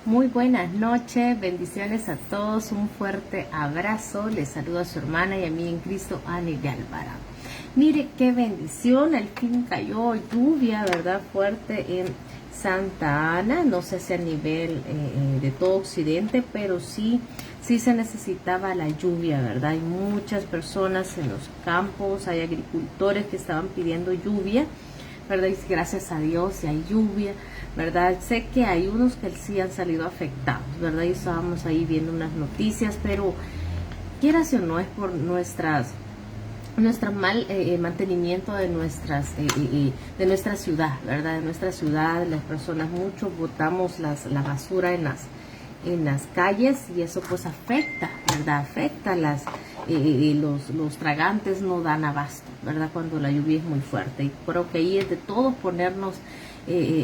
Muy buenas noches, bendiciones a todos, un fuerte abrazo. Les saludo a su hermana y a mí en Cristo, Ani de Alvarado. Mire qué bendición, al fin cayó lluvia, ¿verdad? Fuerte en Santa Ana, no sé si a nivel de todo Occidente, pero sí se necesitaba la lluvia, ¿verdad? Hay muchas personas en los campos, hay agricultores que estaban pidiendo lluvia, ¿verdad? Y gracias a Dios y hay lluvia, ¿verdad? Sé que hay unos que sí han salido afectados, ¿verdad? Y estábamos ahí viendo unas noticias, pero quieras o no, es por nuestro mal mantenimiento de nuestra ciudad, ¿verdad? De nuestra ciudad, las personas, muchos botamos la basura en las calles y eso pues afecta, ¿verdad? Afecta los tragantes no dan abasto, ¿verdad? Cuando la lluvia es muy fuerte. Y creo que ahí es de todos ponernos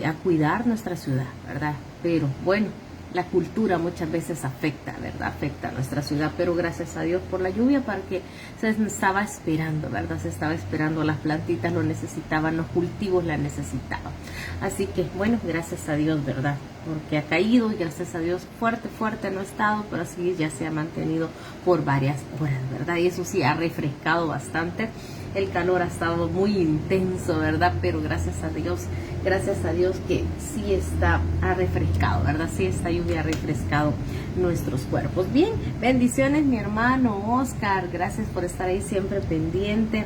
a cuidar nuestra ciudad, ¿verdad? Pero bueno, la cultura muchas veces afecta, ¿verdad? Afecta a nuestra ciudad, pero gracias a Dios por la lluvia, porque se estaba esperando, ¿verdad? Se estaba esperando, las plantitas lo necesitaban, los cultivos la necesitaban. Así que, bueno, gracias a Dios, ¿verdad? Porque ha caído y gracias a Dios fuerte no ha estado, pero así ya se ha mantenido por varias horas, ¿verdad? Y eso sí ha refrescado bastante. El calor ha estado muy intenso, ¿verdad? Pero gracias a Dios que sí ha refrescado, ¿verdad? Sí, esta lluvia ha refrescado nuestros cuerpos. Bien, bendiciones mi hermano Oscar, gracias por estar ahí siempre pendiente.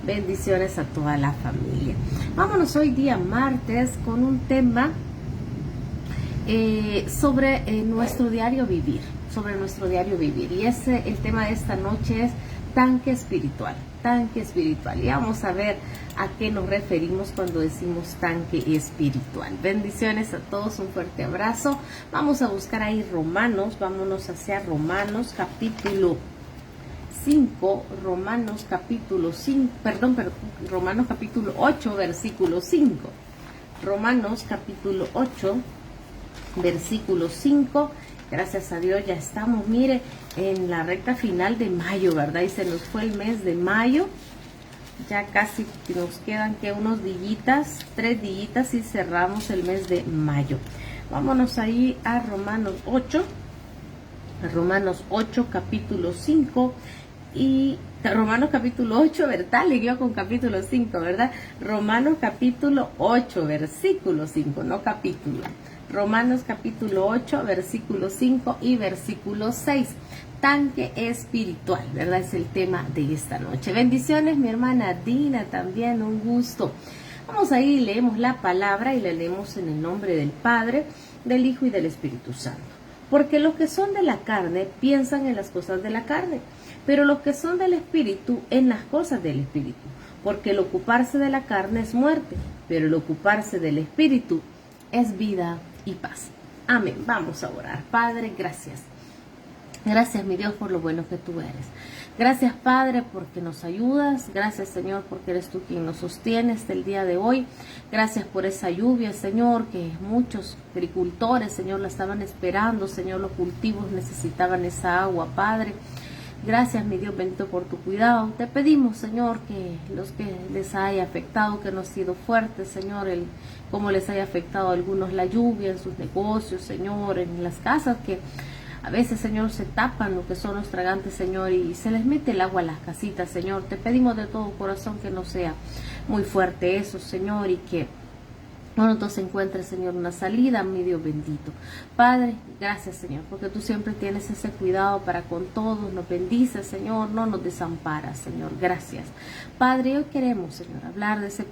Bendiciones a toda la familia. Vámonos hoy día martes con un tema sobre nuestro diario vivir, y el tema de esta noche es tanque espiritual. Y vamos a ver a qué nos referimos cuando decimos tanque espiritual. Bendiciones a todos, un fuerte abrazo. Vamos a buscar ahí Romanos, vámonos hacia Romanos capítulo 5, Romanos capítulo 8, versículo 5. Romanos capítulo 8, versículo 5. Gracias a Dios ya estamos, mire, en la recta final de mayo, ¿verdad? Y se nos fue el mes de mayo. Ya casi nos quedan que unos días, 3 días y cerramos el mes de mayo. Vámonos ahí a Romanos 8. Romanos 8, capítulo 5. Y Romanos capítulo 8, ¿verdad? Le dio con capítulo 5, ¿verdad? Romanos capítulo 8, versículo 5, no capítulo. Romanos capítulo 8, versículo 5 y versículo 6. Tanque espiritual, ¿verdad? Es el tema de esta noche. Bendiciones, mi hermana Dina, también un gusto. Vamos ahí, leemos la palabra y la leemos en el nombre del Padre, del Hijo y del Espíritu Santo. Porque los que son de la carne piensan en las cosas de la carne, pero los que son del Espíritu en las cosas del Espíritu. Porque el ocuparse de la carne es muerte, pero el ocuparse del Espíritu es vida y paz. Amén. Vamos a orar. Padre, gracias. Gracias, mi Dios, por lo bueno que tú eres. Gracias, Padre, porque nos ayudas. Gracias, Señor, porque eres tú quien nos sostiene hasta el día de hoy. Gracias por esa lluvia, Señor, que muchos agricultores, Señor, la estaban esperando. Señor, los cultivos necesitaban esa agua, Padre. Gracias, mi Dios bendito, por tu cuidado. Te pedimos, Señor, que los que les haya afectado, que no ha sido fuerte, Señor, cómo les haya afectado a algunos la lluvia en sus negocios, Señor, en las casas, que a veces, Señor, se tapan lo que son los tragantes, Señor, y se les mete el agua a las casitas, Señor. Te pedimos de todo corazón que no sea muy fuerte eso, Señor, y que pronto se encuentre, Señor, una salida, mi Dios bendito. Padre, gracias, Señor, porque tú siempre tienes ese cuidado para con todos. Nos bendices, Señor, no nos desamparas, Señor. Gracias. Padre, hoy queremos, Señor, hablar de esa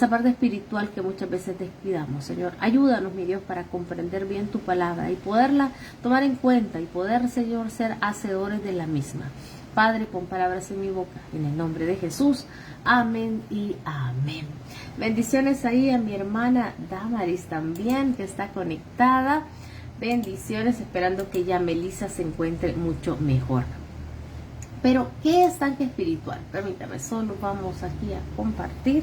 parte espiritual que muchas veces descuidamos, Señor. Ayúdanos, mi Dios, para comprender bien tu palabra y poderla tomar en cuenta y poder, Señor, ser hacedores de la misma. Padre, pon palabras en mi boca, en el nombre de Jesús. Amén y amén. Bendiciones ahí a mi hermana Damaris también, que está conectada. Bendiciones, esperando que ya Melissa se encuentre mucho mejor. Pero, ¿qué es tanque espiritual? Permítame, solo vamos aquí a compartir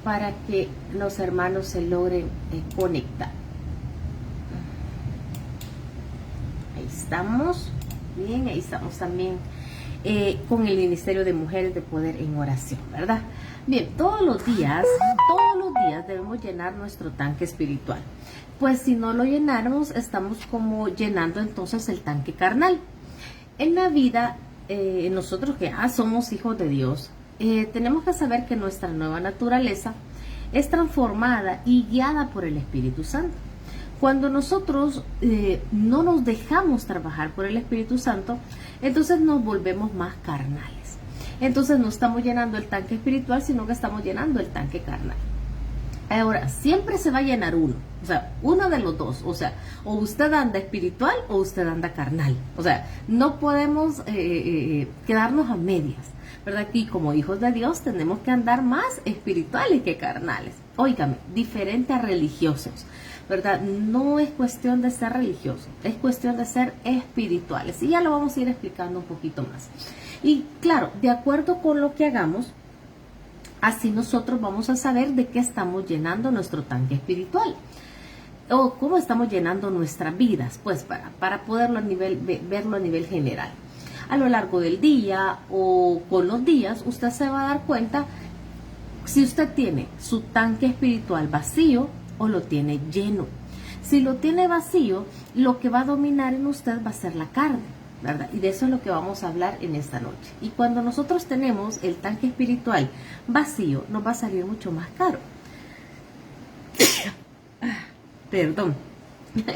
para que los hermanos se logren conectar. Ahí estamos. Bien, ahí estamos también con el Ministerio de Mujeres de Poder en Oración, ¿verdad? Bien, todos los días los días debemos llenar nuestro tanque espiritual. Pues si no lo llenamos, estamos como llenando entonces el tanque carnal. En la vida, nosotros que somos hijos de Dios, tenemos que saber que nuestra nueva naturaleza es transformada y guiada por el Espíritu Santo. Cuando nosotros no nos dejamos trabajar por el Espíritu Santo, entonces nos volvemos más carnales. Entonces no estamos llenando el tanque espiritual, sino que estamos llenando el tanque carnal. Ahora, siempre se va a llenar uno, o sea, uno de los dos, o sea, o usted anda espiritual o usted anda carnal. O sea, no podemos quedarnos a medias, ¿verdad? Y como hijos de Dios tenemos que andar más espirituales que carnales. Óigame, diferente a religiosos, ¿verdad? No es cuestión de ser religiosos, es cuestión de ser espirituales. Y ya lo vamos a ir explicando un poquito más. Y claro, de acuerdo con lo que hagamos, así nosotros vamos a saber de qué estamos llenando nuestro tanque espiritual. O cómo estamos llenando nuestras vidas, pues para poderlo verlo a nivel general. A lo largo del día o con los días, usted se va a dar cuenta si usted tiene su tanque espiritual vacío o lo tiene lleno. Si lo tiene vacío, lo que va a dominar en usted va a ser la carne, ¿verdad? Y de eso es lo que vamos a hablar en esta noche. Y cuando nosotros tenemos el tanque espiritual vacío, nos va a salir mucho más caro. Perdón.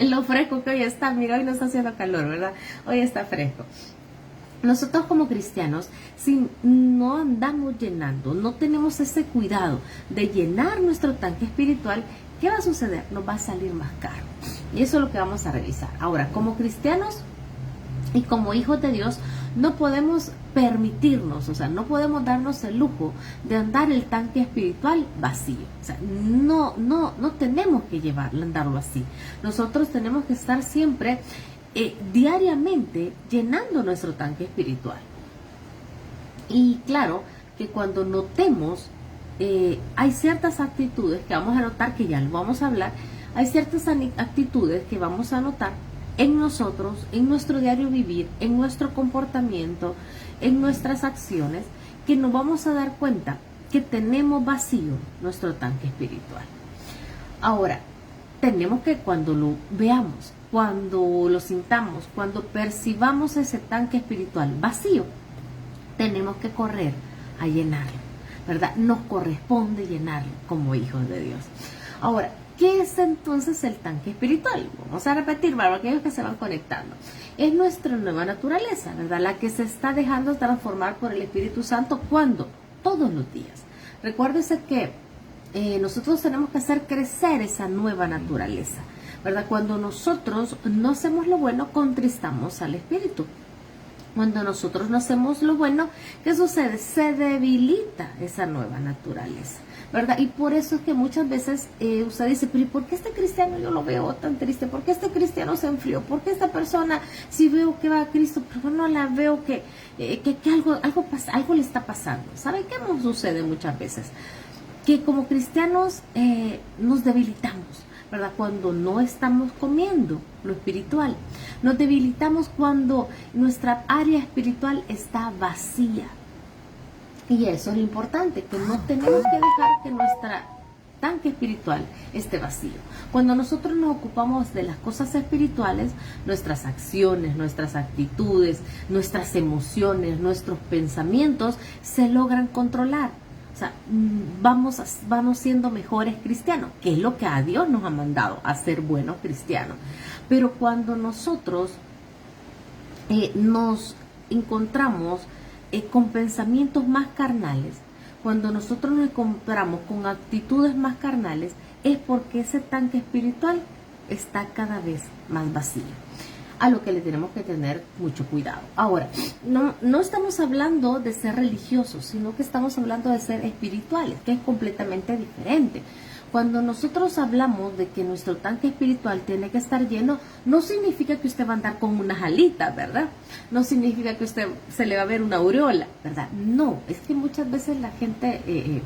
Lo fresco que hoy está, mira, hoy no está haciendo calor, ¿verdad? Hoy está fresco. Nosotros como cristianos, si no andamos llenando, no tenemos ese cuidado de llenar nuestro tanque espiritual, ¿qué va a suceder? Nos va a salir más caro. Y eso es lo que vamos a revisar. Ahora, como cristianos y como hijos de Dios, no podemos permitirnos, o sea, no podemos darnos el lujo de andar el tanque espiritual vacío. O sea, no tenemos que andarlo así. Nosotros tenemos que estar siempre diariamente llenando nuestro tanque espiritual. Y claro que cuando notemos, hay ciertas actitudes que vamos a notar, que ya lo vamos a hablar, hay ciertas actitudes que vamos a notar en nosotros, en nuestro diario vivir, en nuestro comportamiento, en nuestras acciones, que nos vamos a dar cuenta que tenemos vacío nuestro tanque espiritual. Ahora, tenemos que cuando lo veamos, cuando lo sintamos, cuando percibamos ese tanque espiritual vacío, tenemos que correr a llenarlo, ¿verdad? Nos corresponde llenarlo como hijos de Dios. Ahora, ¿qué es entonces el tanque espiritual? Vamos a repetir para aquellos que se van conectando. Es nuestra nueva naturaleza, ¿verdad? La que se está dejando transformar por el Espíritu Santo. ¿Cuándo? Todos los días. Recuérdese que nosotros tenemos que hacer crecer esa nueva naturaleza, ¿verdad? Cuando nosotros no hacemos lo bueno, contristamos al Espíritu. Cuando nosotros no hacemos lo bueno, ¿qué sucede? Se debilita esa nueva naturaleza, ¿verdad? Y por eso es que muchas veces usted dice, pero ¿y por qué este cristiano yo lo veo tan triste? ¿Por qué este cristiano se enfrió? ¿Por qué esta persona, si veo que va a Cristo, pero no la veo que algo le está pasando? ¿Sabe qué nos sucede muchas veces? Que como cristianos nos debilitamos, ¿verdad? Cuando no estamos comiendo lo espiritual. Nos debilitamos cuando nuestra área espiritual está vacía. Y eso es lo importante, que no tenemos que dejar que nuestra tanque espiritual esté vacío. Cuando nosotros nos ocupamos de las cosas espirituales, nuestras acciones, nuestras actitudes, nuestras emociones, nuestros pensamientos se logran controlar. O sea, vamos siendo mejores cristianos, que es lo que a Dios nos ha mandado, a ser buenos cristianos. Pero cuando nosotros nos encontramos con pensamientos más carnales, cuando nosotros nos encontramos con actitudes más carnales, es porque ese tanque espiritual está cada vez más vacío, a lo que le tenemos que tener mucho cuidado. Ahora, no estamos hablando de ser religiosos, sino que estamos hablando de ser espirituales, que es completamente diferente. Cuando nosotros hablamos de que nuestro tanque espiritual tiene que estar lleno, no significa que usted va a andar con unas alitas, ¿verdad? No significa que usted se le va a ver una aureola, ¿verdad? No, es que muchas veces la gente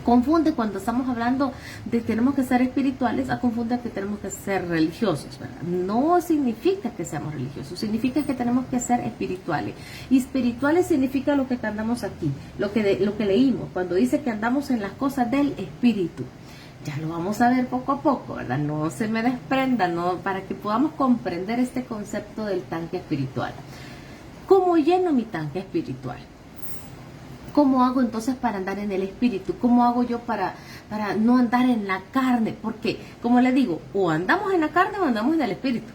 confunde cuando estamos hablando de tenemos que ser espirituales, a confunde que tenemos que ser religiosos, ¿verdad? No significa que seamos religiosos, significa que tenemos que ser espirituales. Y espirituales significa lo que andamos aquí, lo que leímos, cuando dice que andamos en las cosas del espíritu. Ya lo vamos a ver poco a poco, ¿verdad? No se me desprenda, ¿no? Para que podamos comprender este concepto del tanque espiritual. ¿Cómo lleno mi tanque espiritual? ¿Cómo hago entonces para andar en el espíritu? ¿Cómo hago yo para no andar en la carne? Porque, como le digo, o andamos en la carne o andamos en el espíritu.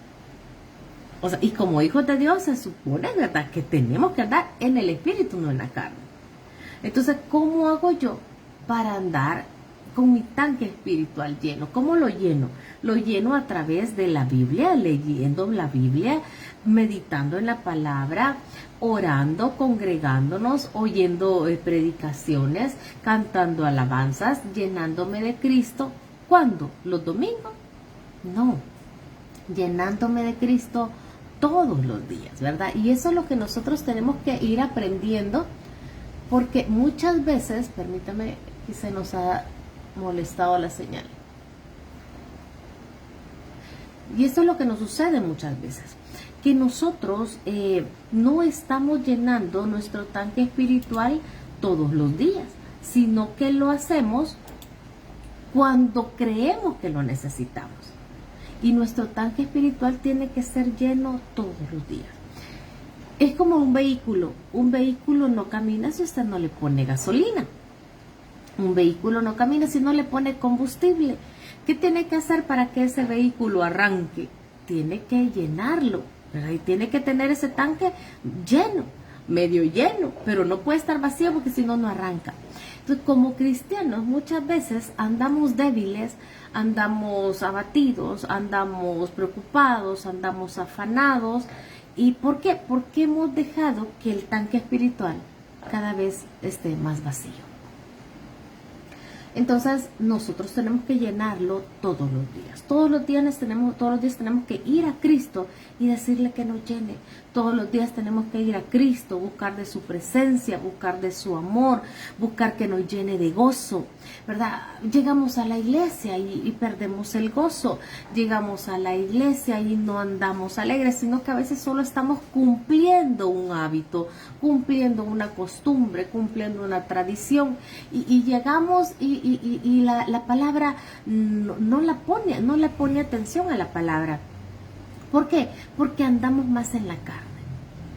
O sea, y como hijos de Dios se supone, ¿verdad?, que tenemos que andar en el espíritu, no en la carne. Entonces, ¿cómo hago yo para andar con mi tanque espiritual lleno? ¿Cómo lo lleno? Lo lleno a través de la Biblia, leyendo la Biblia, meditando en la palabra, orando, congregándonos, oyendo predicaciones, cantando alabanzas, llenándome de Cristo. ¿Cuándo? ¿Los domingos? No, llenándome de Cristo todos los días, ¿verdad? Y eso es lo que nosotros tenemos que ir aprendiendo, porque muchas veces, permítame, que se nos ha molestado la señal. Y esto es lo que nos sucede muchas veces, que nosotros no estamos llenando nuestro tanque espiritual todos los días, sino que lo hacemos cuando creemos que lo necesitamos. Y nuestro tanque espiritual tiene que ser lleno todos los días. Es como un vehículo no camina si usted no le pone gasolina. Un vehículo no camina si no le pone combustible. ¿Qué tiene que hacer para que ese vehículo arranque? Tiene que llenarlo, ¿verdad? Y tiene que tener ese tanque lleno, medio lleno, pero no puede estar vacío porque si no, no arranca. Entonces, como cristianos, muchas veces andamos débiles, andamos abatidos, andamos preocupados, andamos afanados. ¿Y por qué? Porque hemos dejado que el tanque espiritual cada vez esté más vacío. Entonces nosotros tenemos que llenarlo todos los días. Todos los días tenemos que ir a Cristo y decirle que nos llene. Todos los días tenemos que ir a Cristo, buscar de su presencia, buscar de su amor, buscar que nos llene de gozo, ¿verdad? Llegamos a la iglesia y perdemos el gozo. Llegamos a la iglesia y no andamos alegres, sino que a veces solo estamos cumpliendo un hábito, cumpliendo una costumbre, cumpliendo una tradición. Y llegamos y la palabra no le pone atención a la palabra. ¿Por qué? Porque andamos más en la carne,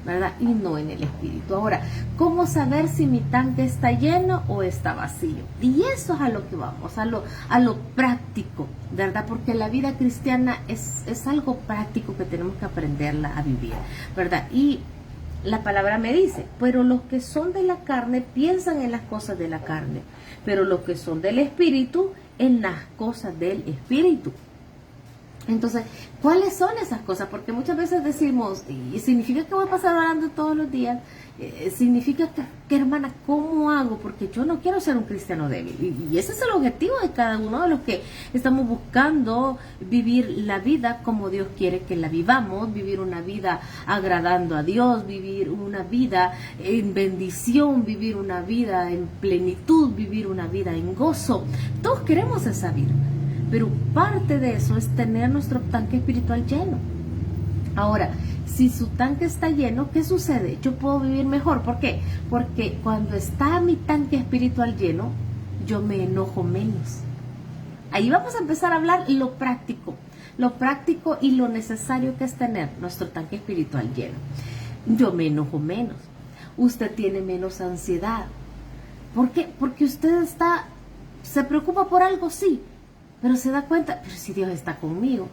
¿verdad? Y no en el espíritu. Ahora, ¿cómo saber si mi tanque está lleno o está vacío? Y eso es a lo que vamos, a lo práctico, ¿verdad? Porque la vida cristiana es algo práctico que tenemos que aprenderla a vivir, ¿verdad? Y la palabra me dice, pero los que son de la carne piensan en las cosas de la carne, pero los que son del espíritu en las cosas del espíritu. Entonces, ¿cuáles son esas cosas? Porque muchas veces decimos, ¿y significa que voy a pasar orando todos los días? ¿Significa que, hermana, cómo hago? Porque yo no quiero ser un cristiano débil. Y ese es el objetivo de cada uno de los que estamos buscando vivir la vida como Dios quiere que la vivamos, vivir una vida agradando a Dios, vivir una vida en bendición, vivir una vida en plenitud, vivir una vida en gozo. Todos queremos esa vida. Pero parte de eso es tener nuestro tanque espiritual lleno. Ahora, si su tanque está lleno, ¿qué sucede? Yo puedo vivir mejor. ¿Por qué? Porque cuando está mi tanque espiritual lleno, yo me enojo menos. Ahí vamos a empezar a hablar lo práctico y lo necesario que es tener nuestro tanque espiritual lleno. Yo me enojo menos. Usted tiene menos ansiedad. ¿Por qué? Porque usted se preocupa por algo, sí, pero se da cuenta, pero si Dios está conmigo.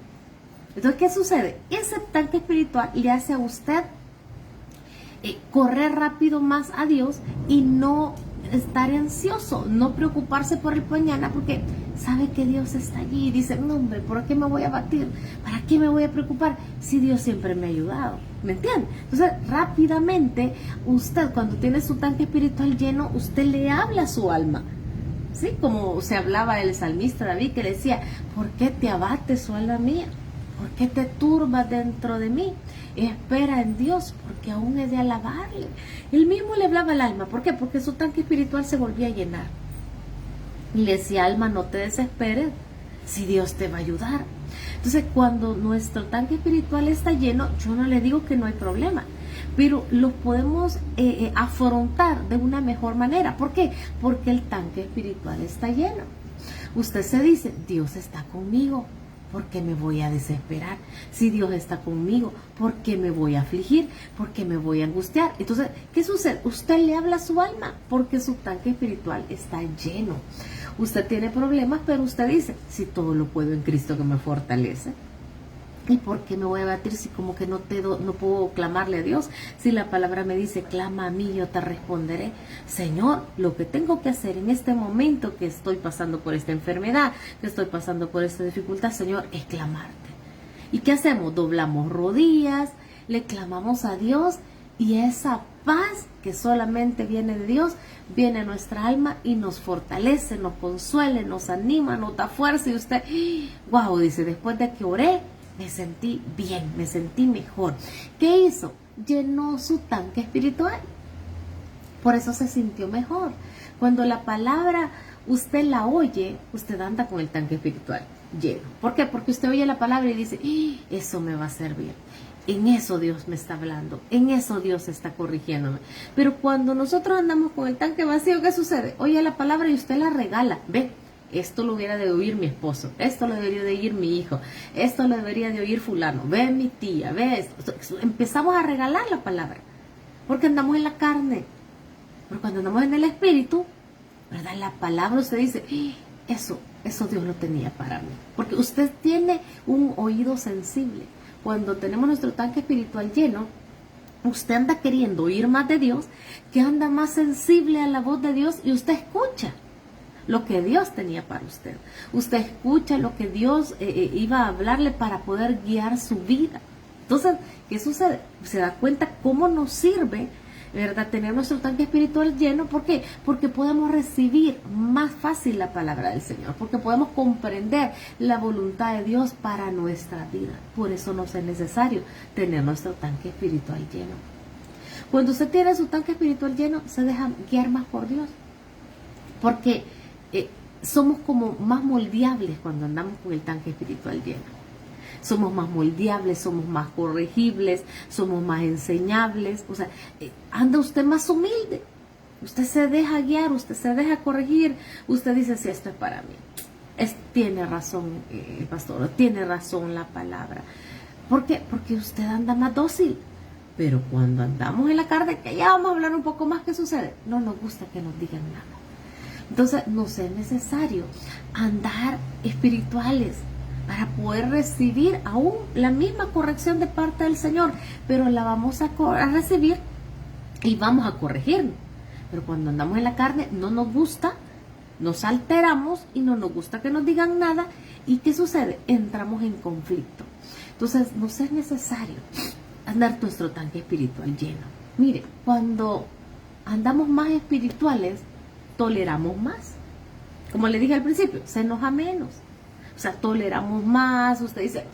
Entonces, ¿qué sucede? Ese tanque espiritual le hace a usted correr rápido más a Dios y no estar ansioso, no preocuparse por el mañana, porque sabe que Dios está allí y dice, no hombre, ¿por qué me voy a abatir? ¿Para qué me voy a preocupar si Dios siempre me ha ayudado? ¿Me entiende? Entonces, rápidamente, usted cuando tiene su tanque espiritual lleno, usted le habla a su alma. ¿Sí? Como se hablaba el salmista David, que le decía, ¿por qué te abates, oh alma mía? ¿Por qué te turbas dentro de mí? Espera en Dios, porque aún he de alabarle. Él mismo le hablaba al alma. ¿Por qué? Porque su tanque espiritual se volvía a llenar. Y le decía, alma, no te desesperes, si Dios te va a ayudar. Entonces, cuando nuestro tanque espiritual está lleno, yo no le digo que no hay problema, pero lo podemos afrontar de una mejor manera. ¿Por qué? Porque el tanque espiritual está lleno. Usted se dice, Dios está conmigo, ¿por qué me voy a desesperar? Si Dios está conmigo, ¿por qué me voy a afligir? ¿Por qué me voy a angustiar? Entonces, ¿qué sucede? Usted le habla a su alma porque su tanque espiritual está lleno. Usted tiene problemas, pero usted dice, si todo lo puedo en Cristo que me fortalece. ¿Y por qué me voy a batir si como que no puedo clamarle a Dios? Si la palabra me dice, clama a mí, yo te responderé. Señor, lo que tengo que hacer en este momento que estoy pasando por esta enfermedad, que estoy pasando por esta dificultad, Señor, es clamarte. ¿Y qué hacemos? Doblamos rodillas, le clamamos a Dios y esa paz que solamente viene de Dios, viene a nuestra alma y nos fortalece, nos consuela, nos anima, nos da fuerza. Y usted, wow, dice, después de que oré, me sentí bien, me sentí mejor. ¿Qué hizo? Llenó su tanque espiritual. Por eso se sintió mejor. Cuando la palabra usted la oye, usted anda con el tanque espiritual lleno. ¿Por qué? Porque usted oye la palabra y dice, eso me va a hacer bien. En eso Dios me está hablando, en eso Dios está corrigiéndome. Pero cuando nosotros andamos con el tanque vacío, ¿qué sucede? Oye la palabra y usted la regala. Ve, esto lo hubiera de oír mi esposo, esto lo debería de oír mi hijo, esto lo debería de oír fulano, ve mi tía, ve esto. Empezamos a regalar la palabra, porque andamos en la carne. Pero cuando andamos en el espíritu, ¿verdad? La palabra usted dice, eso Dios lo tenía para mí. Porque usted tiene un oído sensible. Cuando tenemos nuestro tanque espiritual lleno, usted anda queriendo oír más de Dios, que anda más sensible a la voz de Dios y usted escucha lo que Dios tenía para usted. Usted escucha lo que Dios iba a hablarle para poder guiar su vida. Entonces, ¿qué sucede? Se da cuenta cómo nos sirve, ¿verdad?, tener nuestro tanque espiritual lleno. ¿Por qué? Porque podemos recibir más fácil la palabra del Señor, porque podemos comprender la voluntad de Dios para nuestra vida. Por eso nos es necesario tener nuestro tanque espiritual lleno. Cuando usted tiene su tanque espiritual lleno, se deja guiar más por Dios, porque somos como más moldeables cuando andamos con el tanque espiritual lleno. Somos más moldeables, somos más corregibles, somos más enseñables. O sea, anda usted más humilde. Usted se deja guiar, usted se deja corregir. Usted dice, si esto es para mí. Tiene razón el pastor, tiene razón la palabra. ¿Por qué? Porque usted anda más dócil. Pero cuando andamos en la carne, que ya vamos a hablar un poco más, ¿qué sucede? No nos gusta que nos digan nada. Entonces, nos es necesario andar espirituales para poder recibir aún la misma corrección de parte del Señor, pero la vamos a recibir y vamos a corregirnos. Pero cuando andamos en la carne, no nos gusta, nos alteramos y no nos gusta que nos digan nada. ¿Y qué sucede? Entramos en conflicto. Entonces, nos es necesario andar nuestro tanque espiritual lleno. Mire, cuando andamos más espirituales, toleramos más. Como le dije al principio, se enoja menos. O sea, toleramos más. Usted dice,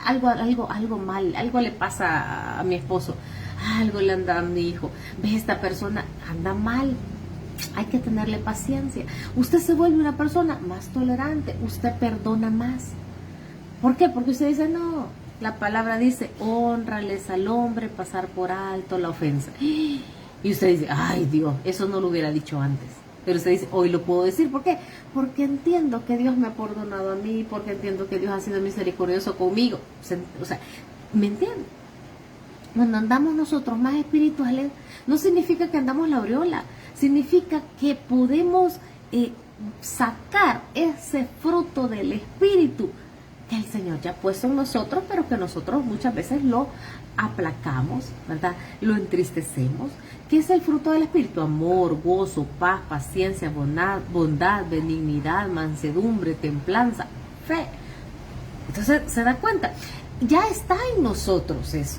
algo mal, algo le pasa a mi esposo, algo le anda a mi hijo. Ve, esta persona anda mal. Hay que tenerle paciencia. Usted se vuelve una persona más tolerante. Usted perdona más. ¿Por qué? Porque usted dice, no, la palabra dice, hónrales al hombre, pasar por alto la ofensa. Y usted dice, ay Dios, eso no lo hubiera dicho antes. Pero usted dice, hoy lo puedo decir. ¿Por qué? Porque entiendo que Dios me ha perdonado a mí, porque entiendo que Dios ha sido misericordioso conmigo. O sea, ¿me entiende? Cuando andamos nosotros más espirituales, no significa que andamos la aureola, significa que podemos sacar ese fruto del Espíritu que el Señor ya ha puesto en nosotros, pero que nosotros muchas veces lo aplacamos, ¿verdad? Lo entristecemos. ¿Qué es el fruto del Espíritu? Amor, gozo, paz, paciencia, bondad, benignidad, mansedumbre, templanza, fe. Entonces, ¿se da cuenta? Ya está en nosotros eso.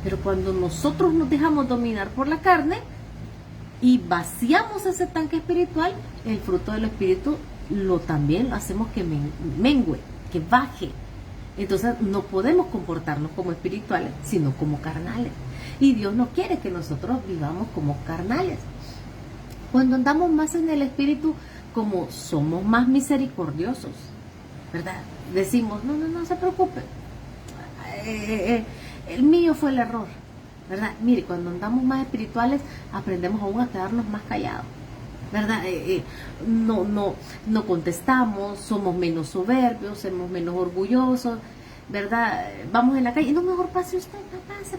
Pero cuando nosotros nos dejamos dominar por la carne y vaciamos ese tanque espiritual, el fruto del Espíritu también lo hacemos que mengue, que baje. Entonces no podemos comportarnos como espirituales, sino como carnales. Y Dios no quiere que nosotros vivamos como carnales. Cuando andamos más en el Espíritu, como somos más misericordiosos, ¿verdad? Decimos, no se preocupe, el mío fue el error, ¿verdad? Mire, cuando andamos más espirituales aprendemos aún a quedarnos más callados, ¿verdad? No contestamos, somos menos soberbios, somos menos orgullosos, ¿verdad? Vamos en la calle, no, mejor pase usted,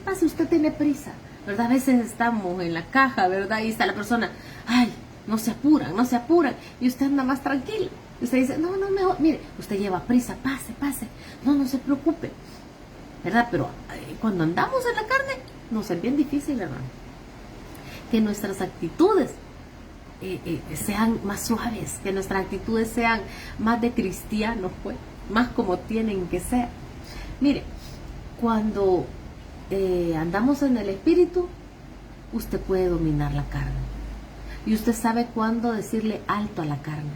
pase, usted tiene prisa, ¿verdad? A veces estamos en la caja, ¿verdad? Y está la persona, ay, no se apuran, y usted anda más tranquilo. Y usted dice, no, mejor, mire, usted lleva prisa, pase, no se preocupe, ¿verdad? Pero cuando andamos en la carne, nos es bien difícil, hermano, que nuestras actitudes sean más suaves, que nuestras actitudes sean más de cristianos, pues, más como tienen que ser. Mire, cuando andamos en el espíritu, usted puede dominar la carne. Y usted sabe cuándo decirle alto a la carne.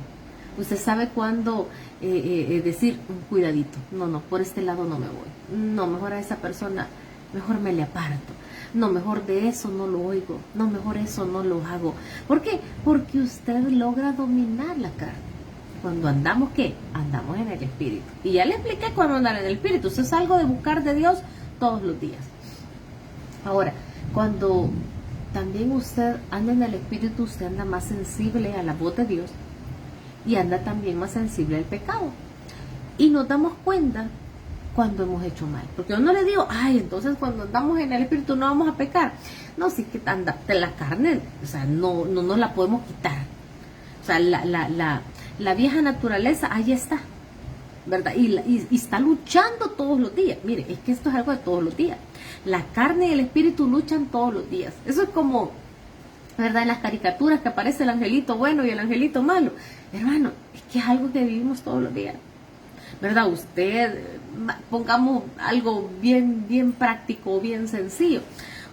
Usted sabe cuándo decir, cuidadito, no, por este lado no me voy. No, mejor a esa persona, mejor me le aparto. No, mejor de eso no lo oigo. No, mejor eso no lo hago. ¿Por qué? Porque usted logra dominar la carne. Cuando andamos, ¿qué? Andamos en el espíritu. Y ya le expliqué cuando andar en el espíritu. Eso es algo de buscar de Dios todos los días. Ahora, cuando también usted anda en el espíritu, usted anda más sensible a la voz de Dios y anda también más sensible al pecado. Y nos damos cuenta cuando hemos hecho mal. Porque yo no le digo, ay, entonces cuando andamos en el espíritu no vamos a pecar. No, sí que anda de la carne, o sea, no nos la podemos quitar. O sea, la vieja naturaleza, ahí está, ¿verdad? Y está luchando todos los días. Mire, es que esto es algo de todos los días. La carne y el espíritu luchan todos los días. Eso es como, ¿verdad? En las caricaturas que aparece el angelito bueno y el angelito malo. Hermano, es que es algo que vivimos todos los días, ¿verdad? Usted, pongamos algo bien práctico, bien sencillo.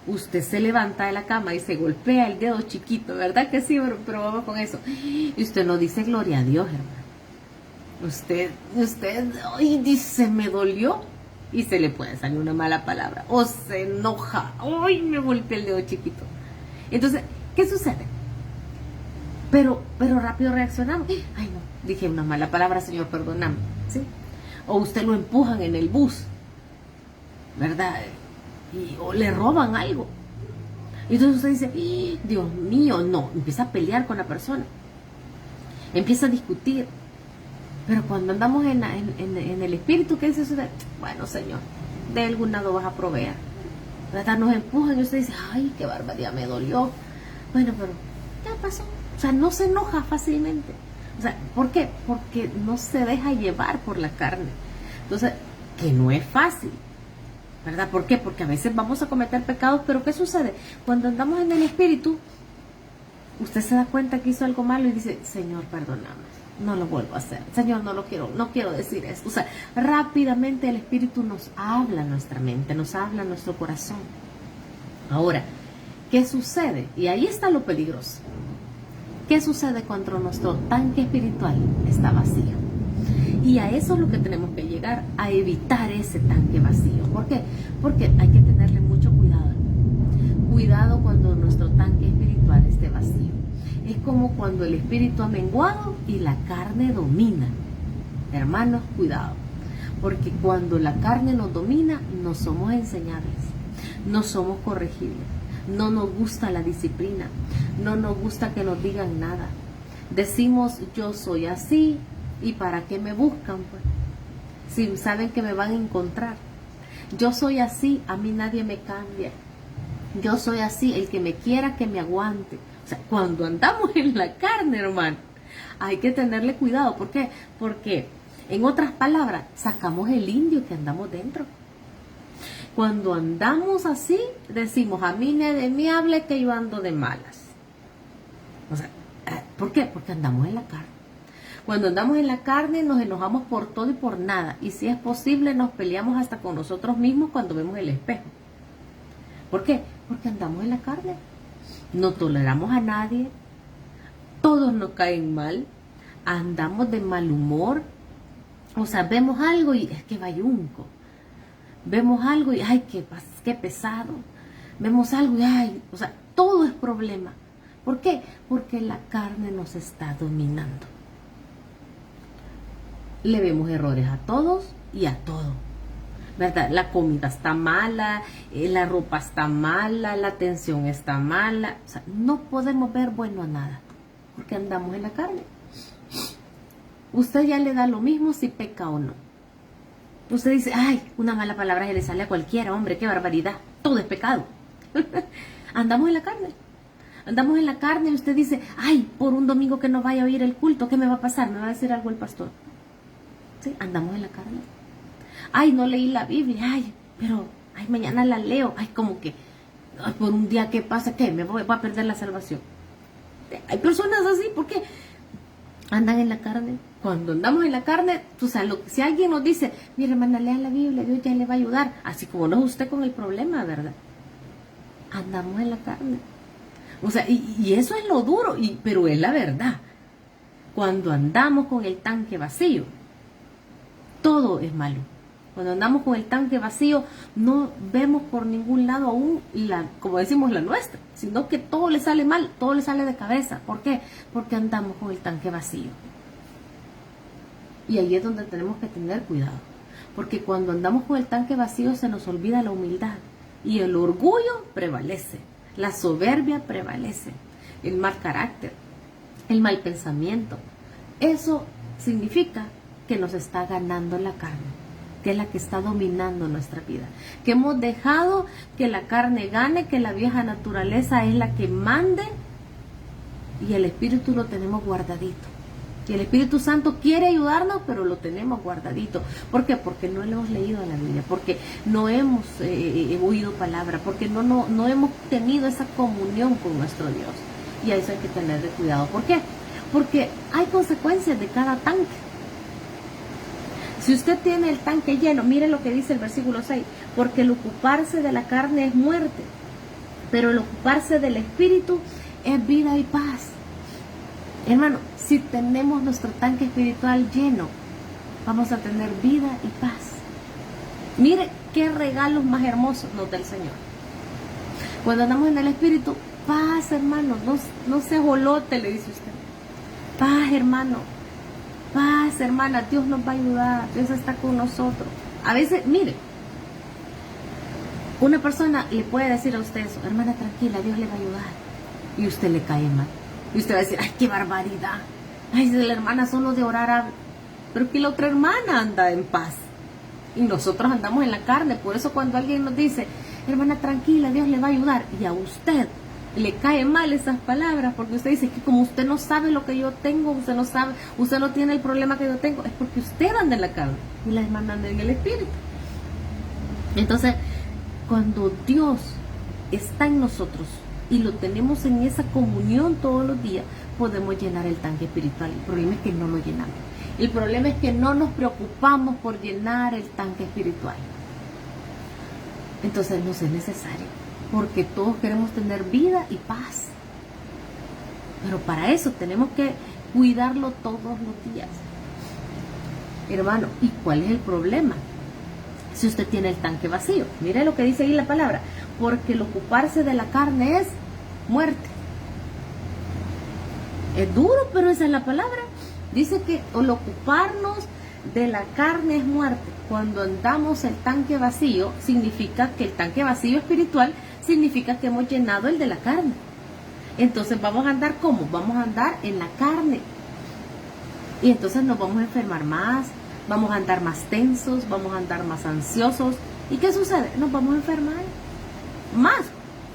Usted se levanta de la cama y se golpea el dedo chiquito, ¿verdad que sí? Pero vamos con eso. Y usted no dice gloria a Dios, hermano. Usted, ay, dice, me dolió. Y se le puede salir una mala palabra. O se enoja. Ay, me golpeé el dedo chiquito. Entonces, ¿qué sucede? Pero rápido reaccionamos. Ay, no, dije una mala palabra, Señor, perdóname. ¿Sí? O usted lo empujan en el bus, ¿verdad? O le roban algo. Y entonces usted dice, Dios mío, no. Empieza a pelear con la persona. Empieza a discutir. Pero cuando andamos en el espíritu, ¿qué dice usted? Bueno, Señor, de algún lado vas a proveer, ¿verdad? Nos empujan y usted dice, ay, qué barbaridad, me dolió. Bueno, pero ya pasó. O sea, no se enoja fácilmente. O sea, ¿por qué? Porque no se deja llevar por la carne. Entonces, que no es fácil, ¿verdad? ¿Por qué? Porque a veces vamos a cometer pecados, pero ¿qué sucede? Cuando andamos en el espíritu, usted se da cuenta que hizo algo malo y dice, Señor, perdóname. No lo vuelvo a hacer. Señor, no quiero decir esto. O sea, rápidamente el Espíritu nos habla a nuestra mente, nos habla a nuestro corazón. Ahora, ¿qué sucede? Y ahí está lo peligroso. ¿Qué sucede cuando nuestro tanque espiritual está vacío? Y a eso es lo que tenemos que llegar, a evitar ese tanque vacío. ¿Por qué? Porque hay que tenerle mucho cuidado. Cuidado cuando nuestro tanque espiritual esté vacío. Es como cuando el espíritu ha menguado y la carne domina. Hermanos, cuidado. Porque cuando la carne nos domina, no somos enseñables, no somos corregibles, no nos gusta la disciplina, no nos gusta que nos digan nada. Decimos, yo soy así, ¿y para qué me buscan? Pues, si saben que me van a encontrar. Yo soy así, a mí nadie me cambia. Yo soy así, el que me quiera que me aguante. O sea, cuando andamos en la carne, hermano, hay que tenerle cuidado. ¿Por qué? Porque, en otras palabras, sacamos el indio que andamos dentro. Cuando andamos así, decimos, a mí nadie me hable que yo ando de malas. O sea, ¿por qué? Porque andamos en la carne. Cuando andamos en la carne, nos enojamos por todo y por nada. Y si es posible, nos peleamos hasta con nosotros mismos cuando vemos el espejo. ¿Por qué? Porque andamos en la carne. No toleramos a nadie, todos nos caen mal, andamos de mal humor. O sea, vemos algo y es que bayunco. Vemos algo y ay, qué pesado. Vemos algo y ay, o sea, todo es problema. ¿Por qué? Porque la carne nos está dominando. le vemos errores a todos y a todo, ¿verdad? La comida está mala, la ropa está mala, la atención está mala. O sea, no podemos ver bueno a nada, porque andamos en la carne. Usted ya le da lo mismo si peca o no. Usted dice, ay, una mala palabra se le sale a cualquiera, hombre, qué barbaridad, todo es pecado. Andamos en la carne. Andamos en la carne y usted dice, ay, por un domingo que no vaya a oír el culto, ¿qué me va a pasar? ¿Me va a decir algo el pastor? Sí, andamos en la carne. Ay, no leí la Biblia, ay, pero ay, mañana la leo. Ay, como que ay, por un día que pasa, ¿qué? Me voy a perder la salvación. Hay personas así, porque andan en la carne. Cuando andamos en la carne, o sea, si alguien nos dice, mire, hermana, lea la Biblia, Dios ya le va a ayudar, así como no es usted con el problema, ¿verdad? Andamos en la carne. O sea, y eso es lo duro, pero es la verdad. Cuando andamos con el tanque vacío, todo es malo. Cuando andamos con el tanque vacío, no vemos por ningún lado aún, como decimos, la nuestra, sino que todo le sale mal, todo le sale de cabeza. ¿Por qué? Porque andamos con el tanque vacío. Y ahí es donde tenemos que tener cuidado. Porque cuando andamos con el tanque vacío se nos olvida la humildad. Y el orgullo prevalece. La soberbia prevalece. El mal carácter. El mal pensamiento. Eso significa que nos está ganando la carne, que es la que está dominando nuestra vida, que hemos dejado que la carne gane, que la vieja naturaleza es la que mande, y el Espíritu lo tenemos guardadito. Y el Espíritu Santo quiere ayudarnos, pero lo tenemos guardadito. ¿Por qué? Porque no le hemos leído la Biblia, porque no hemos oído palabra, porque no hemos tenido esa comunión con nuestro Dios. Y a eso hay que tenerle cuidado. ¿Por qué? Porque hay consecuencias de cada tanque. Si usted tiene el tanque lleno, mire lo que dice el versículo 6, porque el ocuparse de la carne es muerte, pero el ocuparse del Espíritu es vida y paz. Hermano, si tenemos nuestro tanque espiritual lleno, vamos a tener vida y paz. Mire qué regalos más hermosos nos da el Señor. Cuando andamos en el Espíritu, paz, hermano, no se jolote, le dice usted. Paz, hermano. Paz, hermana, Dios nos va a ayudar, Dios está con nosotros. A veces, mire, una persona le puede decir a usted eso, hermana, tranquila, Dios le va a ayudar. Y usted le cae mal. Y usted va a decir, ay, qué barbaridad. Ay, de la hermana solo de orar, pero que la otra hermana anda en paz. Y nosotros andamos en la carne. Por eso cuando alguien nos dice, hermana, tranquila, Dios le va a ayudar, y a usted le cae mal esas palabras, porque usted dice que como usted no sabe lo que yo tengo, usted no sabe, usted no tiene el problema que yo tengo, es porque usted anda en la carne y la hermana anda en el Espíritu. Entonces, cuando Dios está en nosotros y lo tenemos en esa comunión todos los días, podemos llenar el tanque espiritual. El problema es que no lo llenamos. El problema es que no nos preocupamos por llenar el tanque espiritual. Entonces, no es necesario. Porque todos queremos tener vida y paz. Pero para eso tenemos que cuidarlo todos los días. Hermano, ¿y cuál es el problema? Si usted tiene el tanque vacío. Mire lo que dice ahí la palabra. Porque el ocuparse de la carne es muerte. Es duro, pero esa es la palabra. Dice que el ocuparnos de la carne es muerte. Cuando andamos el tanque vacío, significa que el tanque vacío espiritual significa que hemos llenado el de la carne. Entonces vamos a andar ¿cómo? Vamos a andar en la carne. Y entonces nos vamos a enfermar más, vamos a andar más tensos, vamos a andar más ansiosos. ¿Y qué sucede? Nos vamos a enfermar más.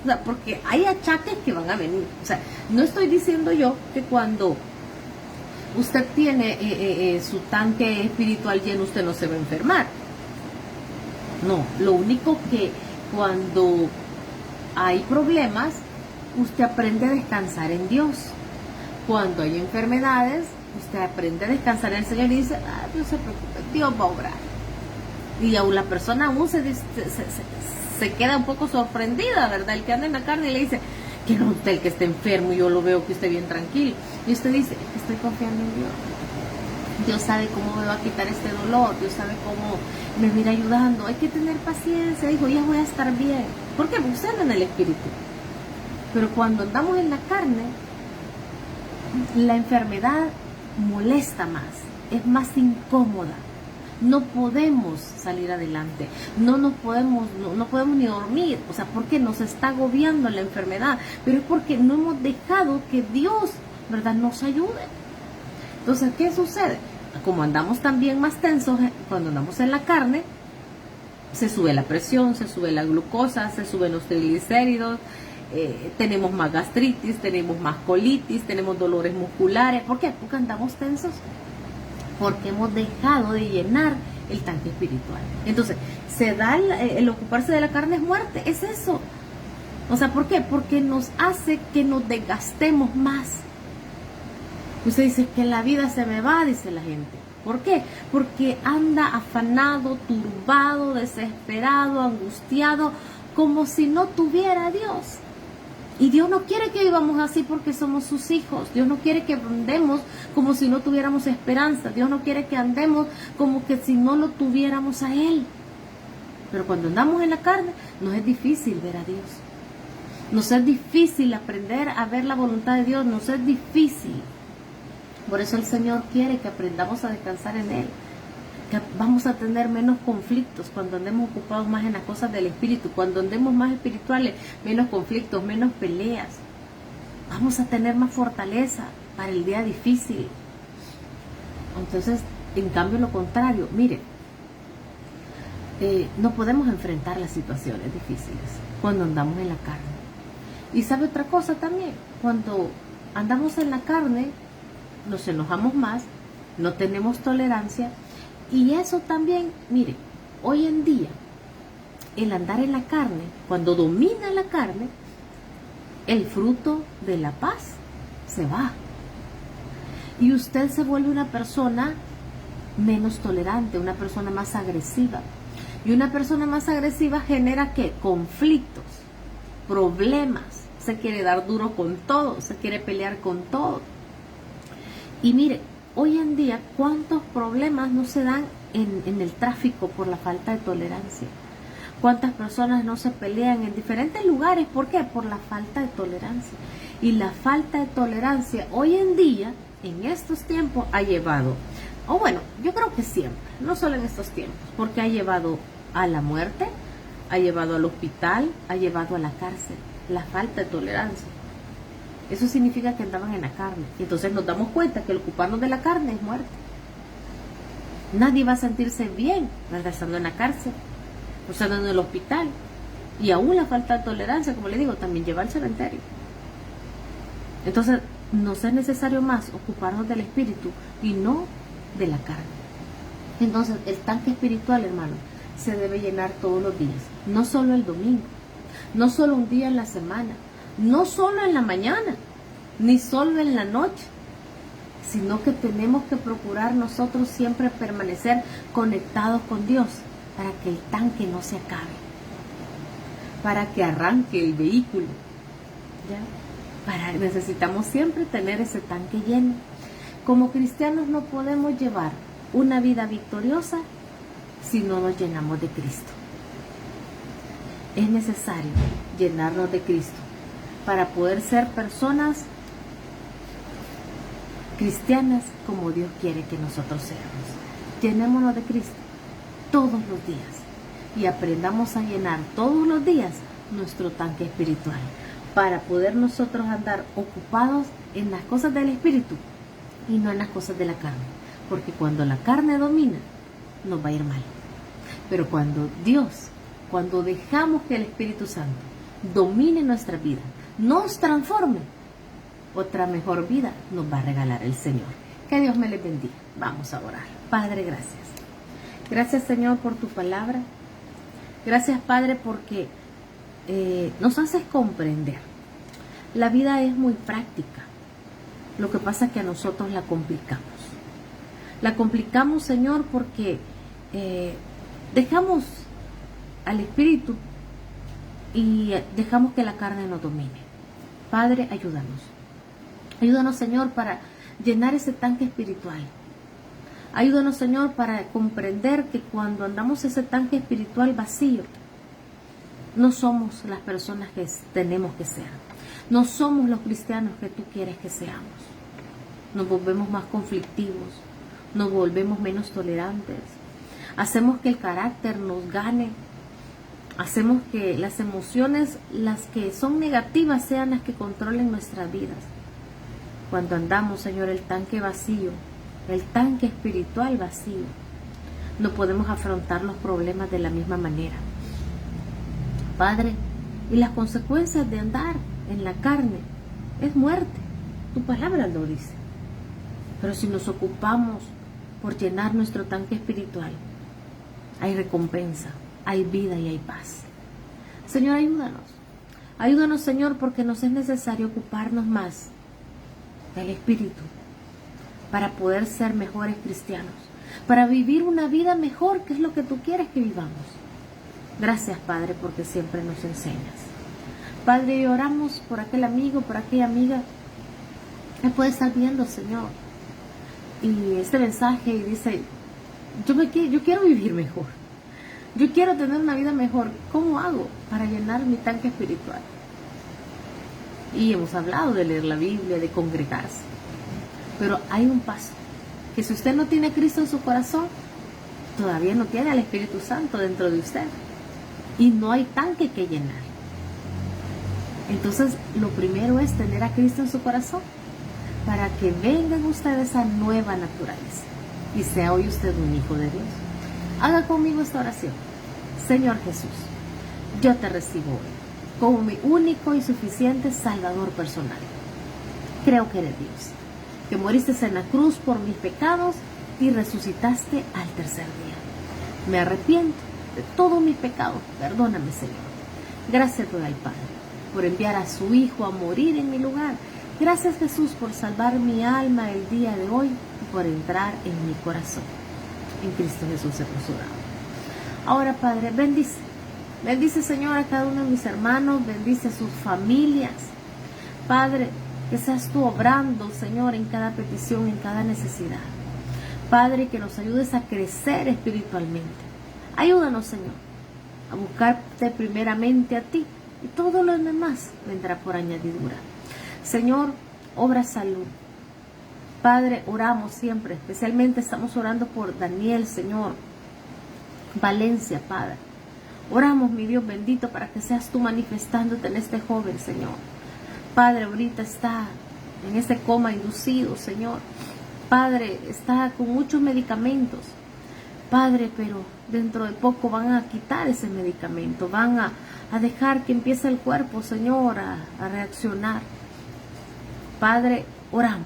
O sea, porque hay achaques que van a venir. O sea, no estoy diciendo yo que cuando usted tiene su tanque espiritual lleno, usted no se va a enfermar. No, lo único que cuando hay problemas, usted aprende a descansar en Dios. Cuando hay enfermedades, usted aprende a descansar en el Señor y dice, no se preocupe, Dios va a obrar. Y aún la persona aún se queda un poco sorprendida, ¿verdad? El que anda en la carne y le dice, que no usted el que esté enfermo, y yo lo veo que esté bien tranquilo. Y usted dice, estoy confiando en Dios. Dios sabe cómo me va a quitar este dolor, Dios sabe cómo me va a ir ayudando. Hay que tener paciencia, hijo, ya voy a estar bien. ¿Por qué? Porque usted anda en el Espíritu. Pero cuando andamos en la carne, la enfermedad molesta más. es más incómoda. No podemos salir adelante, no podemos ni dormir. O sea, porque nos está agobiando la enfermedad, pero es porque no hemos dejado que Dios, ¿verdad?, nos ayude. Entonces, ¿qué sucede? Como andamos también más tensos, cuando andamos en la carne, se sube la presión, se sube la glucosa, se suben los triglicéridos, tenemos más gastritis, tenemos más colitis, tenemos dolores musculares. ¿Por qué? Porque andamos tensos. Porque hemos dejado de llenar el tanque espiritual. Entonces, se da el ocuparse de la carne es muerte, es eso. O sea, ¿por qué? Porque nos hace que nos desgastemos más. Usted dice que la vida se me va, dice la gente. ¿Por qué? Porque anda afanado, turbado, desesperado, angustiado, como si no tuviera a Dios. Y Dios no quiere que vivamos así porque somos sus hijos. Dios no quiere que andemos como si no tuviéramos esperanza. Dios no quiere que andemos como que si no lo tuviéramos a Él. Pero cuando andamos en la carne, nos es difícil ver a Dios. Nos es difícil aprender a ver la voluntad de Dios. Nos es difícil. Por eso el Señor quiere que aprendamos a descansar en Él. Que vamos a tener menos conflictos cuando andemos ocupados más en las cosas del Espíritu. Cuando andemos más espirituales, menos conflictos, menos peleas. Vamos a tener más fortaleza para el día difícil. Entonces, en cambio, lo contrario, mire, no podemos enfrentar las situaciones difíciles cuando andamos en la carne. Y sabe otra cosa también, cuando andamos en la carne, nos enojamos más, no tenemos tolerancia. Y eso también, mire, hoy en día, el andar en la carne, cuando domina la carne, el fruto de la paz se va. Y usted se vuelve una persona menos tolerante, una persona más agresiva. Y una persona más agresiva genera ¿qué? Conflictos, problemas. Se quiere dar duro con todo, se quiere pelear con todo. Y mire, hoy en día, ¿cuántos problemas no se dan en el tráfico por la falta de tolerancia? ¿Cuántas personas no se pelean en diferentes lugares? ¿Por qué? Por la falta de tolerancia. Y la falta de tolerancia hoy en día, en estos tiempos, ha llevado, o bueno, yo creo que siempre, no solo en estos tiempos, porque ha llevado a la muerte, ha llevado al hospital, ha llevado a la cárcel, la falta de tolerancia. Eso significa que andaban en la carne. Y entonces nos damos cuenta que el ocuparnos de la carne es muerte. Nadie va a sentirse bien, ¿verdad?, estando en la cárcel, o estando en el hospital. Y aún la falta de tolerancia, como le digo, también lleva al cementerio. Entonces, nos es necesario más ocuparnos del espíritu y no de la carne. Entonces, el tanque espiritual, hermano, se debe llenar todos los días. No solo el domingo, no solo un día en la semana, no solo en la mañana, ni solo en la noche, sino que tenemos que procurar nosotros siempre permanecer conectados con Dios para que el tanque no se acabe, para que arranque el vehículo. ¿Ya? Necesitamos siempre tener ese tanque lleno. Como cristianos no podemos llevar una vida victoriosa si no nos llenamos de Cristo. Es necesario llenarnos de Cristo para poder ser personas cristianas como Dios quiere que nosotros seamos. Llenémonos de Cristo todos los días y aprendamos a llenar todos los días nuestro tanque espiritual para poder nosotros andar ocupados en las cosas del espíritu y no en las cosas de la carne, porque cuando la carne domina nos va a ir mal. Pero cuando dejamos que el Espíritu Santo domine nuestra vida, nos transforme, otra mejor vida nos va a regalar el Señor. Que Dios me les bendiga. Vamos a orar. Padre, gracias. Gracias, Señor, por tu palabra. Gracias, Padre, porque nos haces comprender. La vida es muy práctica. Lo que pasa es que a nosotros la complicamos. La complicamos, Señor, porque dejamos al Espíritu y dejamos que la carne nos domine. Padre, ayúdanos. Ayúdanos, Señor, para llenar ese tanque espiritual. Ayúdanos, Señor, para comprender que cuando andamos ese tanque espiritual vacío, no somos las personas que tenemos que ser. No somos los cristianos que tú quieres que seamos. Nos volvemos más conflictivos, nos volvemos menos tolerantes, hacemos que el carácter nos gane, hacemos que las emociones, las que son negativas, sean las que controlen nuestras vidas. Cuando andamos, Señor, el tanque vacío, el tanque espiritual vacío, no podemos afrontar los problemas de la misma manera. Padre, y las consecuencias de andar en la carne es muerte. Tu palabra lo dice. Pero si nos ocupamos por llenar nuestro tanque espiritual, hay recompensa, hay vida y hay paz. Señor, ayúdanos. Ayúdanos, Señor, porque nos es necesario ocuparnos más del Espíritu para poder ser mejores cristianos, para vivir una vida mejor, que es lo que tú quieres que vivamos. Gracias, Padre, porque siempre nos enseñas. Padre, y oramos por aquel amigo, por aquella amiga que puede estar viendo, Señor, y este mensaje y dice, yo quiero vivir mejor, yo quiero tener una vida mejor. ¿Cómo hago para llenar mi tanque espiritual? Y hemos hablado de leer la Biblia, de congregarse, pero hay un paso, que si usted no tiene a Cristo en su corazón, todavía no tiene al Espíritu Santo dentro de usted, y no hay tanque que llenar. Entonces, lo primero es tener a Cristo en su corazón, para que venga en usted esa nueva naturaleza, y sea hoy usted un hijo de Dios. Haga conmigo esta oración. Señor Jesús, yo te recibo hoy como mi único y suficiente Salvador personal. Creo que eres Dios, que moriste en la cruz por mis pecados y resucitaste al tercer día. Me arrepiento de todo mi pecado. Perdóname, Señor. Gracias te doy, Padre, por enviar a su Hijo a morir en mi lugar. Gracias, Jesús, por salvar mi alma el día de hoy y por entrar en mi corazón. En Cristo Jesús hemos orado. Ahora, Padre, bendice. Bendice, Señor, a cada uno de mis hermanos. Bendice a sus familias. Padre, que seas tú obrando, Señor, en cada petición, en cada necesidad. Padre, que nos ayudes a crecer espiritualmente. Ayúdanos, Señor, a buscarte primeramente a ti, y todo lo demás vendrá por añadidura. Señor, obra salud. Padre, oramos siempre, especialmente estamos orando por Daniel, Señor, Valencia, Padre. Oramos, mi Dios bendito, para que seas tú manifestándote en este joven, Señor. Padre, ahorita está en este coma inducido, Señor. Padre, está con muchos medicamentos. Padre, pero dentro de poco van a quitar ese medicamento, van a dejar que empiece el cuerpo, Señor, a reaccionar. Padre, oramos.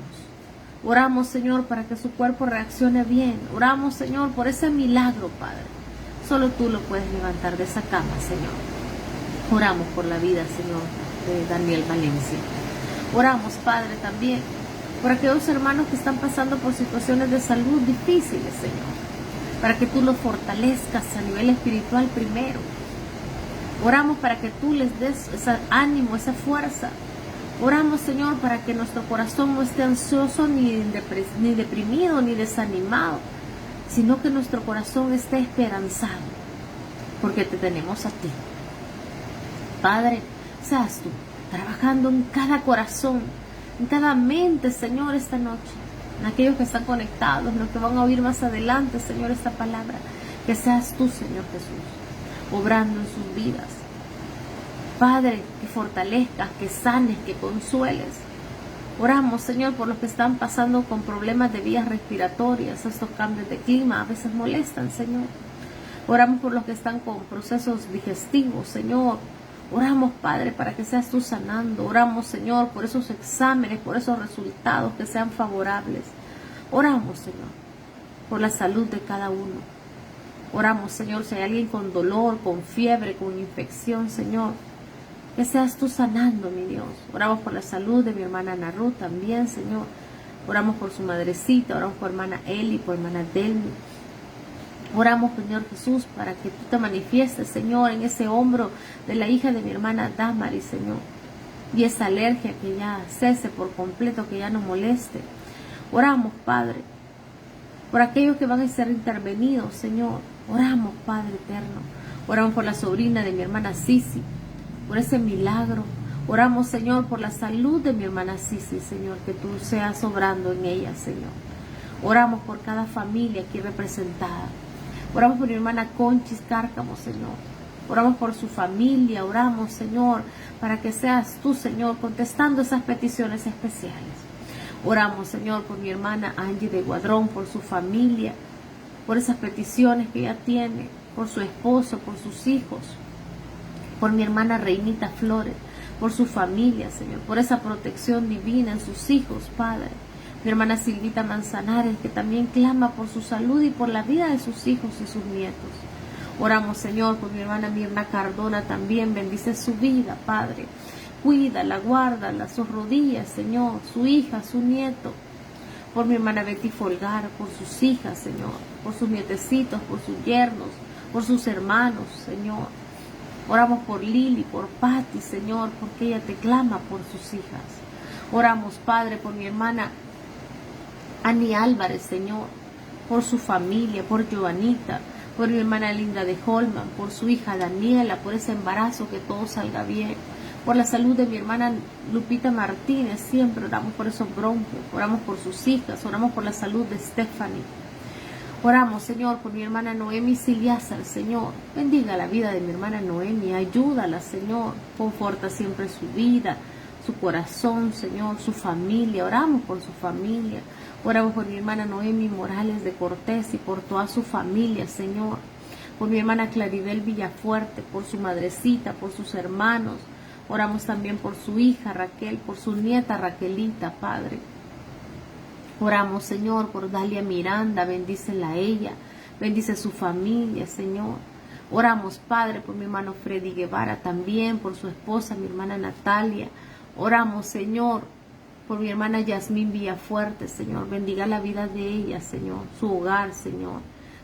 Oramos, Señor, para que su cuerpo reaccione bien. Oramos, Señor, por ese milagro, Padre. Solo tú lo puedes levantar de esa cama, Señor. Oramos por la vida, Señor, de Daniel Valencia. Oramos, Padre, también por aquellos hermanos que están pasando por situaciones de salud difíciles, Señor, para que tú los fortalezcas a nivel espiritual primero. Oramos para que tú les des ese ánimo, esa fuerza. Oramos, Señor, para que nuestro corazón no esté ansioso, ni deprimido, ni desanimado, sino que nuestro corazón esté esperanzado, porque te tenemos a ti. Padre, seas tú trabajando en cada corazón, en cada mente, Señor, esta noche, en aquellos que están conectados, en los que van a oír más adelante, Señor, esta palabra. Que seas tú, Señor Jesús, obrando en sus vidas. Padre, que fortalezcas, que sanes, que consueles. Oramos, Señor, por los que están pasando con problemas de vías respiratorias. Estos cambios de clima a veces molestan, Señor. Oramos por los que están con procesos digestivos, Señor. Oramos, Padre, para que seas tú sanando. Oramos, Señor, por esos exámenes, por esos resultados que sean favorables. Oramos, Señor, por la salud de cada uno. Oramos, Señor, si hay alguien con dolor, con fiebre, con infección, Señor, que seas tú sanando, mi Dios. Oramos por la salud de mi hermana Ana Ruth también, Señor. Oramos por su madrecita, oramos por hermana Eli, por hermana Delmi. Oramos, Señor Jesús, para que tú te manifiestes, Señor, en ese hombro de la hija de mi hermana Damari, Señor. Y esa alergia que ya cese por completo, que ya no moleste. Oramos, Padre, por aquellos que van a ser intervenidos, Señor. Oramos, Padre eterno. Oramos por la sobrina de mi hermana Sisi, por ese milagro. Oramos, Señor, por la salud de mi hermana Sisi, Señor, que tú seas obrando en ella, Señor. Oramos por cada familia aquí representada. Oramos por mi hermana Conchis Cárcamo, Señor. Oramos por su familia, oramos, Señor, para que seas tú, Señor, contestando esas peticiones especiales. Oramos, Señor, por mi hermana Angie de Guadrón, por su familia, por esas peticiones que ella tiene, por su esposo, por sus hijos, por mi hermana Reinita Flores, por su familia, Señor, por esa protección divina en sus hijos, Padre. Mi hermana Silvita Manzanares, que también clama por su salud y por la vida de sus hijos y sus nietos. Oramos, Señor, por mi hermana Mirna Cardona también, bendice su vida, Padre. Cuídala, guárdala, sus rodillas, Señor, su hija, su nieto. Por mi hermana Betty Folgar, por sus hijas, Señor, por sus nietecitos, por sus yernos, por sus hermanos, Señor. Oramos por Lili, por Patti, Señor, porque ella te clama por sus hijas. Oramos, Padre, por mi hermana Ani Álvarez, Señor, por su familia, por Joanita, por mi hermana Linda de Holman, por su hija Daniela, por ese embarazo, que todo salga bien, por la salud de mi hermana Lupita Martínez, siempre oramos por esos bronquios, oramos por sus hijas, oramos por la salud de Stephanie. Oramos, Señor, por mi hermana Noemi Siliázar, Señor, bendiga la vida de mi hermana Noemi, ayúdala, Señor, conforta siempre su vida, su corazón, Señor, su familia, oramos por su familia. Oramos por mi hermana Noemi Morales de Cortés y por toda su familia, Señor. Por mi hermana Claribel Villafuerte, por su madrecita, por sus hermanos. Oramos también por su hija Raquel, por su nieta Raquelita, Padre. Oramos, Señor, por Dalia Miranda, bendícela a ella, bendice su familia, Señor. Oramos, Padre, por mi hermano Freddy Guevara también, por su esposa, mi hermana Natalia. Oramos, Señor, por mi hermana Yasmín Villafuerte, Señor, bendiga la vida de ella, Señor, su hogar, Señor.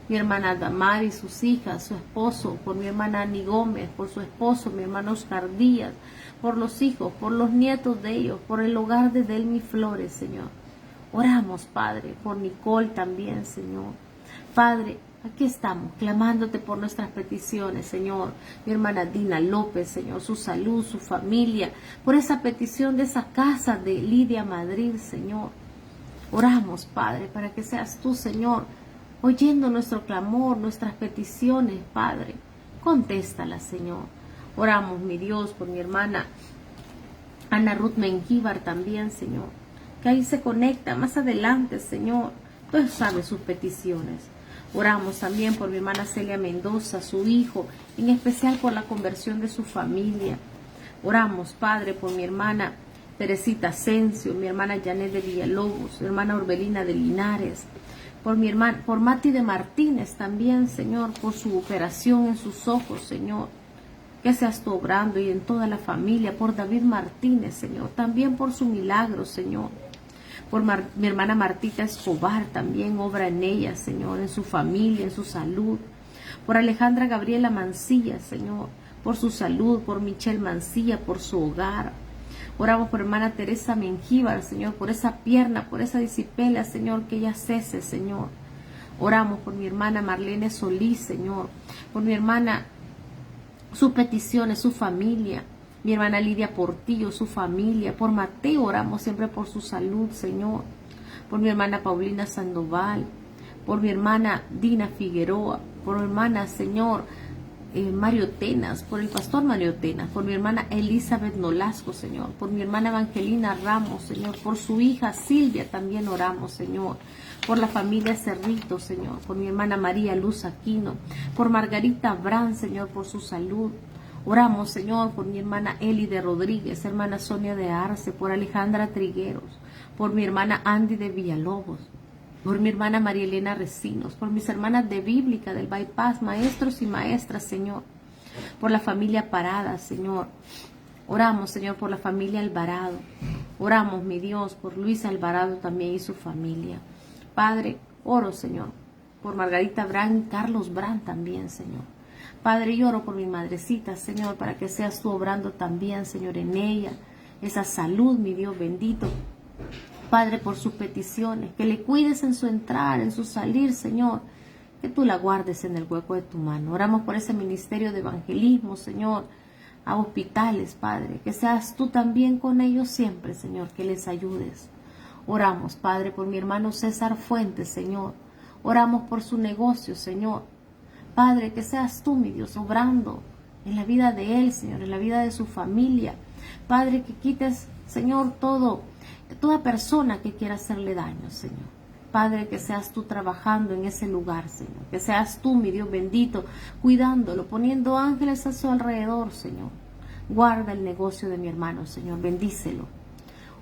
Mi hermana Damari, sus hijas, su esposo, por mi hermana Ani Gómez, por su esposo, mi hermano Oscar Díaz, por los hijos, por los nietos de ellos, por el hogar de Delmi Flores, Señor. Oramos, Padre, por Nicole también, Señor. Padre, aquí estamos, clamándote por nuestras peticiones, Señor. Mi hermana Dina López, Señor, su salud, su familia, por esa petición de esa casa de Lidia Madrid, Señor. Oramos, Padre, para que seas tú, Señor, oyendo nuestro clamor, nuestras peticiones, Padre. Contéstalas, Señor. Oramos, mi Dios, por mi hermana Ana Ruth Mengíbar también, Señor, que ahí se conecta más adelante, Señor. Tú sabes sus peticiones. Oramos también por mi hermana Celia Mendoza, su hijo, en especial por la conversión de su familia. Oramos, Padre, por mi hermana Teresita Asensio, mi hermana Janet de Villalobos, mi hermana Orbelina de Linares, por mi hermana, por Mati de Martínez también, Señor, por su operación en sus ojos, Señor. Que seas tú obrando y en toda la familia, por David Martínez, Señor, también por su milagro, Señor. Por mi hermana Martita Escobar, también obra en ella, Señor, en su familia, en su salud. Por Alejandra Gabriela Mancilla, Señor, por su salud. Por Michelle Mancilla, por su hogar. Oramos por hermana Teresa Mengíbar, Señor, por esa pierna, por esa disipela, Señor, que ella cese, Señor. Oramos por mi hermana Marlene Solís, Señor, por mi hermana, sus peticiones, su familia. Mi hermana Lidia Portillo, su familia. Por Mateo oramos siempre por su salud, Señor. Por mi hermana Paulina Sandoval. Por mi hermana Dina Figueroa. Por mi hermana, Señor, Mario Tenas. Por el pastor Mario Tenas. Por mi hermana Elizabeth Nolasco, Señor. Por mi hermana Evangelina Ramos, Señor. Por su hija Silvia también oramos, Señor. Por la familia Cerrito, Señor. Por mi hermana María Luz Aquino. Por Margarita Brand, Señor, por su salud. Oramos, Señor, por mi hermana Eli de Rodríguez, hermana Sonia de Arce, por Alejandra Trigueros, por mi hermana Andy de Villalobos, por mi hermana María Elena Recinos, por mis hermanas de Bíblica del Bypass, maestros y maestras, Señor, por la familia Parada, Señor. Oramos, Señor, por la familia Alvarado. Oramos, mi Dios, por Luis Alvarado también y su familia. Padre, oro, Señor, por Margarita Brand y Carlos Brand también, Señor. Padre, yo oro por mi madrecita, Señor, para que seas tú obrando también, Señor, en ella, esa salud, mi Dios bendito. Padre, por sus peticiones, que le cuides en su entrar, en su salir, Señor, que tú la guardes en el hueco de tu mano. Oramos por ese ministerio de evangelismo, Señor, a hospitales, Padre, que seas tú también con ellos siempre, Señor, que les ayudes. Oramos, Padre, por mi hermano César Fuentes, Señor. Oramos por su negocio, Señor. Padre, que seas tú, mi Dios, obrando en la vida de él, Señor, en la vida de su familia. Padre, que quites, Señor, toda persona que quiera hacerle daño, Señor. Padre, que seas tú trabajando en ese lugar, Señor. Que seas tú, mi Dios bendito, cuidándolo, poniendo ángeles a su alrededor, Señor. Guarda el negocio de mi hermano, Señor. Bendícelo.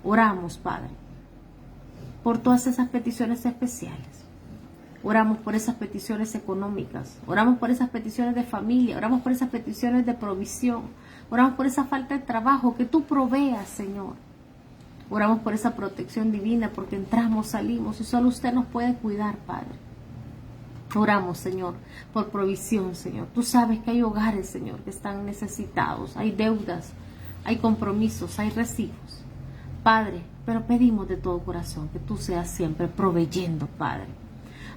Oramos, Padre, por todas esas peticiones especiales. Oramos por esas peticiones económicas. Oramos por esas peticiones de familia. Oramos por esas peticiones de provisión. Oramos por esa falta de trabajo que tú proveas, Señor. Oramos por esa protección divina porque entramos, salimos y solo usted nos puede cuidar, Padre. Oramos, Señor, por provisión, Señor. Tú sabes que hay hogares, Señor, que están necesitados. Hay deudas, hay compromisos, hay recibos. Padre, pero pedimos de todo corazón que tú seas siempre proveyendo, Padre.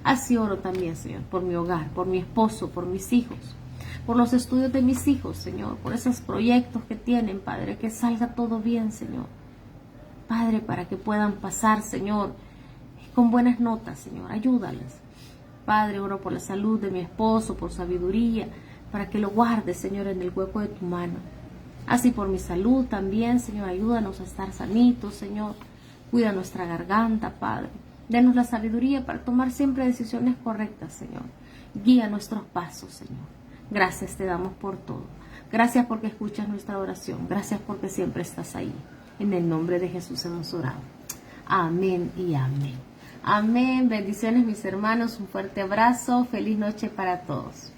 Así oro también, Señor, por mi hogar, por mi esposo, por mis hijos, por los estudios de mis hijos, Señor, por esos proyectos que tienen, Padre, que salga todo bien, Señor. Padre, para que puedan pasar, Señor, con buenas notas, Señor, ayúdales. Padre, oro por la salud de mi esposo, por sabiduría, para que lo guardes, Señor, en el hueco de tu mano. Así por mi salud también, Señor, ayúdanos a estar sanitos, Señor. Cuida nuestra garganta, Padre. Denos la sabiduría para tomar siempre decisiones correctas, Señor. Guía nuestros pasos, Señor. Gracias te damos por todo. Gracias porque escuchas nuestra oración. Gracias porque siempre estás ahí. En el nombre de Jesús hemos orado. Amén y amén. Amén. Bendiciones, mis hermanos. Un fuerte abrazo. Feliz noche para todos.